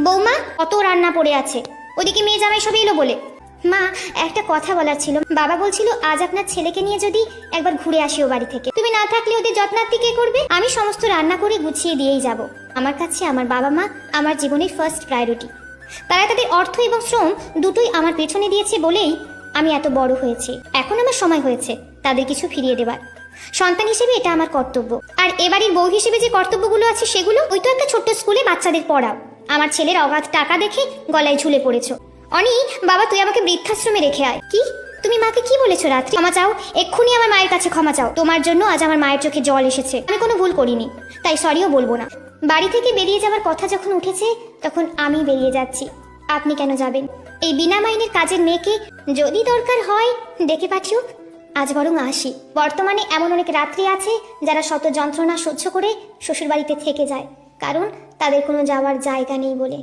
বৌমা, কত রান্না পড়ে আছে, ওদিকে মেয়ে জামাই সব এলো বলে। মা, একটা কথা বলার ছিল। বাবা বলছিল আজ আপনার ছেলেকে নিয়ে যদি একবার ঘুরে আসি ও বাড়ি থেকে। তুমি না থাকলে ওদের যত্নার্থী কে করবে? আমি সমস্ত রান্না করে গুছিয়ে দিয়েই যাব। আমার কাছে আমার বাবা মা আমার জীবনের ফার্স্ট প্রায়োরিটি। তারা তাদের অর্থ এবং শ্রম দুটোই আমার পেছনে দিয়েছে বলেই আমি এত বড় হয়েছি। এখন আমার সময় হয়েছে তাদের কিছু ফিরিয়ে দেবার। সন্তান হিসেবে এটা আমার কর্তব্য। আর এবাড়ির বউ হিসেবে যে কর্তব্যগুলো আছে সেগুলো, ওই তো একটা ছোট্ট স্কুলে বাচ্চাদের পড়াও। আমার ছেলের অগাধ টাকা দেখে গলায় ঝুলে পড়েছো। অনি, বাবা তুই আমাকে বৃদ্ধাশ্রমে রেখে আয়। কি? তুমি মাকে কি বলেছো রাত্রি? ক্ষমা চাও, এক্ষুনি আমার মায়ের কাছে ক্ষমা চাও। তোমার জন্য আজ আমার মায়ের চোখে জল এসেছে। আমি কোনো ভুল করিনি, তাই সরিও বলবো না। বাড়ি থেকে বেরিয়ে যাওয়ার কথা যখন উঠেছে তখন আমি বেরিয়ে যাচ্ছি। আপনি কেন যাবেন? এই বিনা মাইনের কাজের মেয়েকে যদি দরকার হয় ডেকে পাঠিও। আজ বরং আসি। বর্তমানে এমন অনেক রাত্রি আছে যারা শত যন্ত্রণা সহ্য করে শ্বশুরবাড়িতে থেকে যায়, কারণ তাদের কোনো যাওয়ার জায়গা নেই বলে।